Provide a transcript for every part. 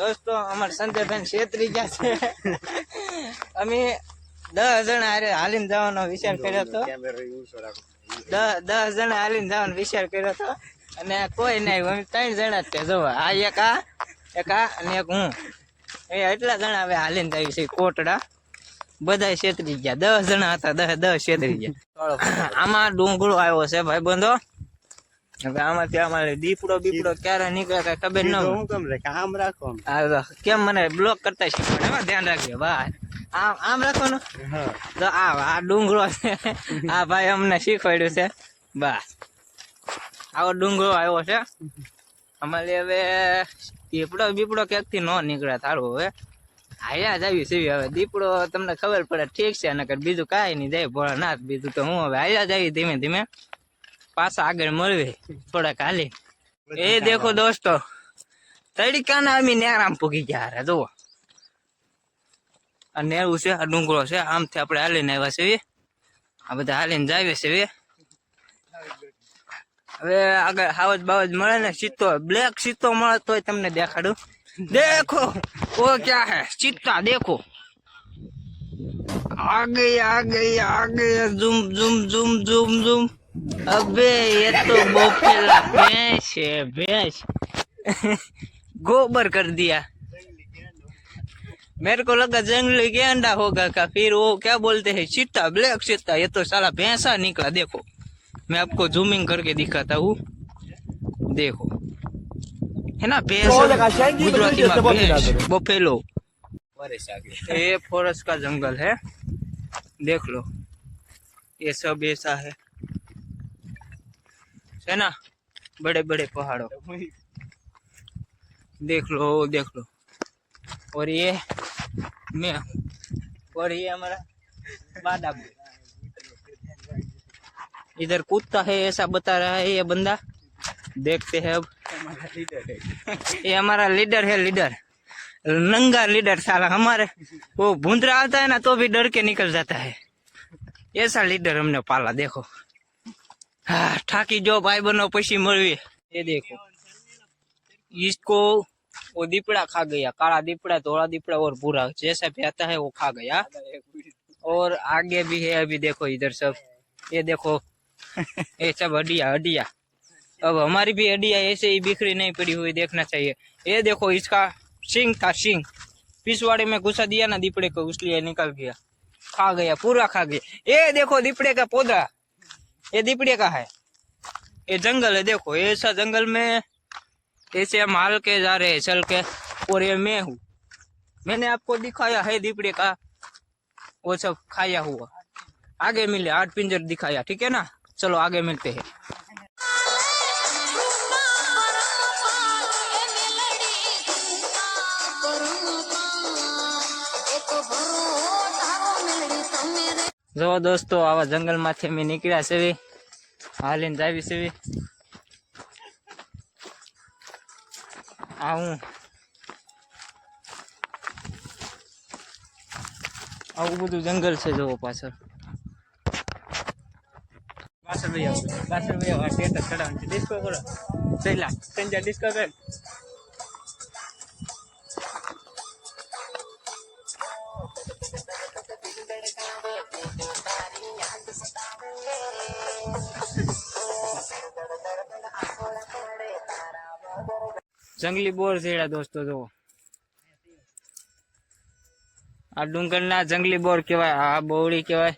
दोस्तों हमारे संजय बहन छेतरी गया છે અમે 10 જણા હાલીને જવાનો વિચાર કર્યો હતો 10 જણા હાલીને જવાનો વિચાર કર્યો હતો અને કોઈ નહીં અમે 3 જણા જ છે જો આ એક અને એક હું એ એટલા જણા હવે હાલીને આવી છે કોટડા બધા છેતરી ગયા 10 જણા હતા 10 છેતરી ગયા આમાં ડુંગળો આવ્યો છે ભાઈ બંધો હવે આમાંથી અમારે દીપડો ક્યારે નીકળે કઈ ખબર ન હું કેમ રે આમ રાખો કેમ મને બ્લોક કરતા શીખવાડે એમાં ધ્યાન રાખજો ભાઈ આમ રાખવાનું તો આ ડુંગળો છે આ ભાઈ અમને શીખવાડ્યું છે બસ આવો ડુંગળો આવ્યો છે અમારે હવે દીપડો ક્યાંકથી ન નીકળે થારું હવે આયા જ આવી સીવી હવે દીપડો તમને ખબર પડે ઠીક છે નકર બીજું કાંઈ નહીં જાય ભોળાનાથ બીજું તો હું હવે આયા જ આવી ધીમે ધીમે पासा आगे मळवे थोड़ा काली ए देखो दोस्तों तड़काना अमी नेराम पूगी गया रे जो आ नेरू छे आ डुंगळो छे आम थी आपणे हालीने आव्या छे आ बधा हालीने जावे छे હવે આગળ હાવજ બાવજ મળે ને ચિત્તો બ્લેક ચિત્તો મળે તોય તમને દેખાડું देखो वो क्या है चित्ता देखो आ गई zoom zoom zoom zoom zoom अबे ये तो बोपेला भैंस है भैंस गोबर कर दिया मेरे को लगा जंगली गेंडा होगा का फिर वो क्या बोलते हैं चित्ता ब्लैक चित्ता ये तो साला भैंसा निकला देखो मैं आपको जूमिंग करके दिखाता हूँ देखो है ना भैंस गुजराती में भैंस बोपेलो ये फॉरेस्ट का जंगल है देख लो ये सब ऐसा है ना बड़े बड़े पहाड़ों देख लो और ये मैं और ये हमारा बादा इधर कुत्ता है ऐसा बता रहा है ये बंदा देखते हैं अब ये हमारा लीडर है लीडर नंगा लीडर साला हमारे वो भूंदरा आता है ना तो भी डर के निकल जाता है ऐसा लीडर हमने पाला देखो हाँ ठाकी जो भाई बनो पशी मरवी ये देखो इसको वो दीपड़ा खा गया काला दीपड़ा धोला दीपड़ा और भूरा जैसा भी आता है वो खा गया और आगे भी है अभी देखो इधर सब ये देखो ये सब हड्डिया अब हमारी भी हड्डिया ऐसे ही बिखरी नहीं पड़ी हुई देखना चाहिए ये देखो इसका सिंग था सिंग पिछवाड़े में घुसा दिया ना दीपड़े को इसलिए निकल गया खा गया पूरा खा गया ये देखो दीपड़े का पौधा ये दीपड़े का है ये जंगल है देखो ऐसा जंगल में ऐसे हम हाल के जा रहे हैं चल के और ये मैं हूँ मैंने आपको दिखाया है दीपड़े का वो सब खाया हुआ आगे मिले 8 पिंजर दिखाया ठीक है ना चलो आगे मिलते हैं जो दोस्तों आवा जंगल माथे में निकळ्या छे हालीने जावी छे आવું બધું જંગલ છે જો પાછળ ભૈયા સ્ટેટસ ચડાવવાનું છે ડિસ્કો કરો સહેલા સંજય ડિસ્કો કર जंगली बोर छेड़ा दोस्तों जो आ डूंगर ना जंगली बोर कहवाय आ बोवड़ी कहवाय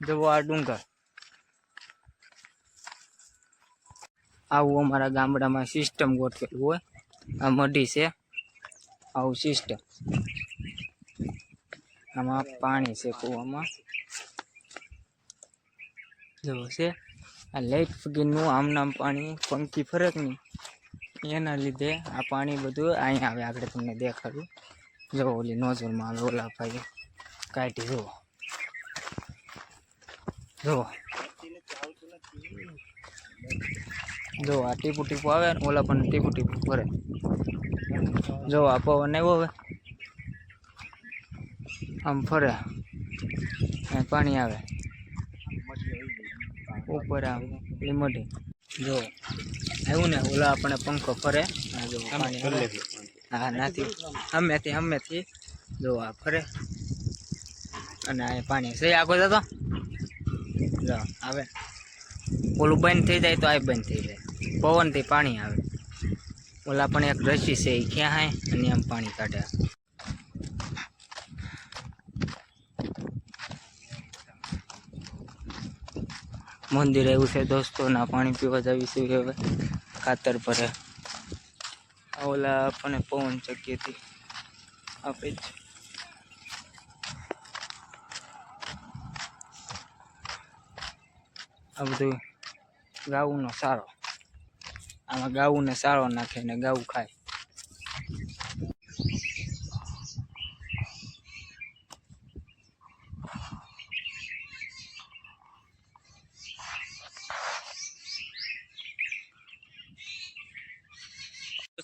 जो आ डूंगर आवु अमारा गामडा में सिस्टम गोठवेलुं होय आ मढी छे आवु सिस्टम आमां पाणी छे कूवामां जो छे आ लाइट फगीनुं आम नाम पाणी पंखी फरक नहीं एना लीधे आ पाणी बधुं अहीं आवे आगळ तमने देखाडुं जो ओली नोजल में ओला भाई काटी जो आ टीपू टीपू आवे ओला पण टीपू टीपू भरे जो आ पवन आव्यो हवे आम फरे पाणी आवे ऊपर आवे मढी जो आव्युं ने ओला अपने पंखो फरे जो पाणी હા નથી હમેથી જો આ ફરે અને આ પાણી છે આખો જતો જો આવે ઓલું બંધ થઈ જાય તો આ બંધ થઈ જાય પવનથી પાણી આવે ઓલા પણ એક રસી છે એ ક્યાં હાય અને આમ પાણી કાઢે મંદિર એવું છે દોસ્તો ના પાણી પીવા જવી છે હવે ખાતર ભરે ઓલા આપણે પવન ચક્કીથી આપે જ આ બધું ગાઉનો સારો આમાં ગાઉને સારો નાખે ને ગાઉ ખાય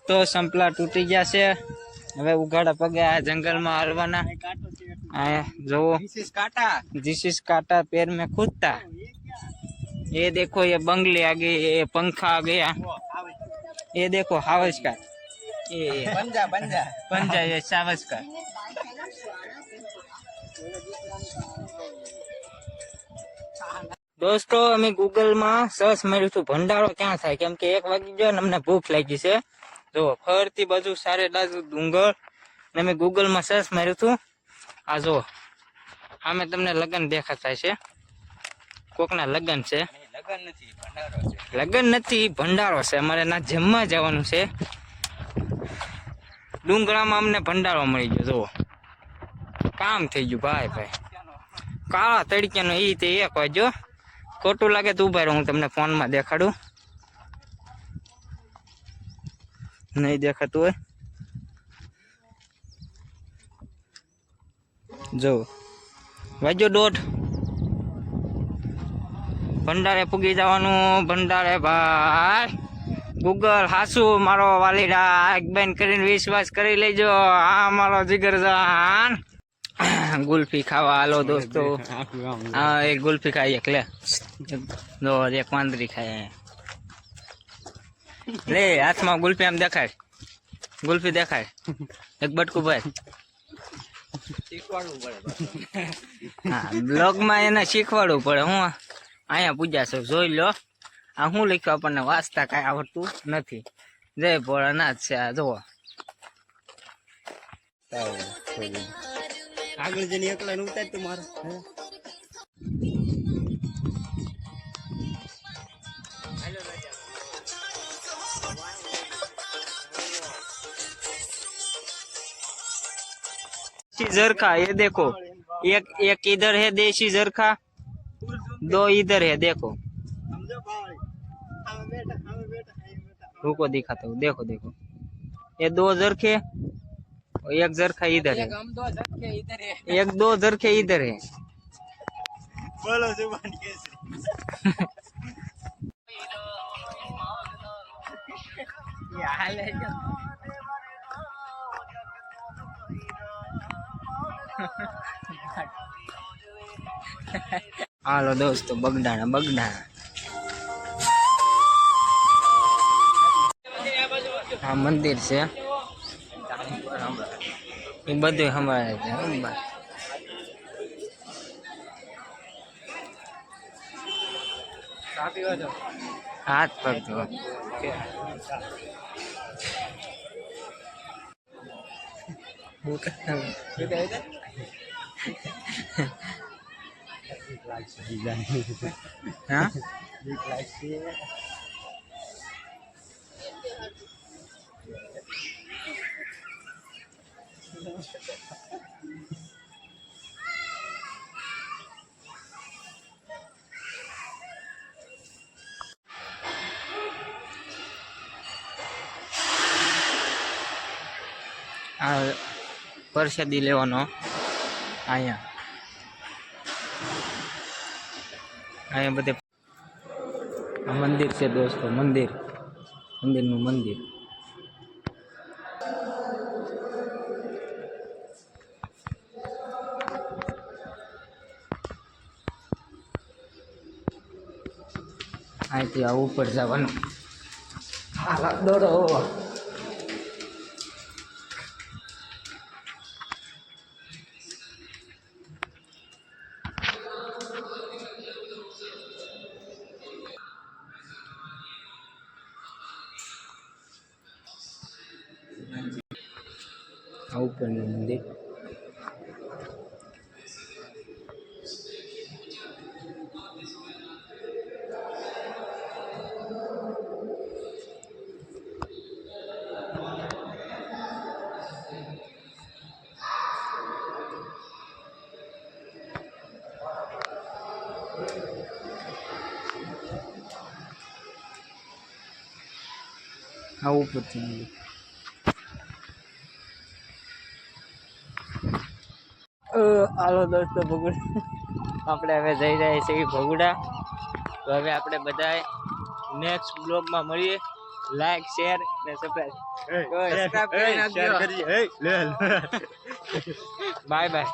તો સંપલા તૂટી ગયા છે હવે ઉઘાડા પગે આ જંગલમાં હાલવાના આ જોવો दिस इज काटा पैर में खुदता ये देखो ये बंगले आ गए ये पंखा आ गया ये देखो हावस का ये पंजा ये सावस का दोस्तों अमे गूगल में सर्च मार्યું હતું ભંડારો ક્યાં થાય કેમ કે 1 વાગી ગયો ને અમને ભૂખ લાગી છે જો ફરતી બાજુ સારે બાજુ ડુંગર ને અમે ગૂગલ માં સર્ચ માર્યું હતું આ જો આમે તમને લગન દેખાતા છે કોકના લગન છે લગન નથી ભંડારો છે અમારે ના જમવા જવાનું છે ડુંગરામાં અમને ભંડારો મળી ગયો જો કામ થઈ ગયું ભાઈ ભાઈ કાળા તડક્યાનો ઈ તે એક વાજો ખોટું લાગે તો ઉભા રહો હું તમને ફોનમાં દેખાડું નહીં દેખાતું હોય જો વાજો દોઢ ભંડારે પૂગી જવાનું ભંડારે ભાઈ ગૂગલ હાસુ મારો વાલીડા એક બેન કરીને વિશ્વાસ કરી લેજો આ મારો જીગરજાન ગુલ્ફી ખાવા હાલો દોસ્તો હા એક ગુલ્ફી ખાઈ એક લે જો એક વાંદરી ખાય લે હાથમાં ગુલ્ફી આમ દેખાય ગુલ્ફી દેખાય એક બટકું ભાઈ હા બ્લોગમાં એને શીખવાડવું પડે હું અહીંયા પૂજા છે જોઈ લો આ હું લખ્યું આપણને વાંચતા કઈ આવડતું નથી જય ભોળાનાથ છે આ જોવો આગળ જઈને એકલા નું ઉતાર તું મારો जरखा ये देखो एक इधर है देशी जरखा दो इधर है देखो रुको दिखाता हूँ देखो देखो ये दो जरखे एक जरखा इधर है एक दो जरखे इधर है बोलो जुबान कैसे હાલો દોસ્તો બગડાણા બગડાણા આ મંદિર છે એ બધું સંભાળે છે હાથ પકડો हाँ प्रसादी लेवानो आया आया बधे मंदिर से दोस्तों मंदिर मंदिर नु मंदिर आयथी आ ऊपर जवानुं हाला दौड़ो આ ઉપરનું મંદિર. આ ઉપરથી મંદિર. હાલો દોસ્તો ભગુડા આપણે હવે જઈ રહ્યા છીએ ભગુડા. તો હવે આપણે બધાએ નેક્સ્ટ બ્લોગમાં મળીએ. લાઈક શેર ને સબસ્ક્રાઇબ કરી નાખજો. Bye bye.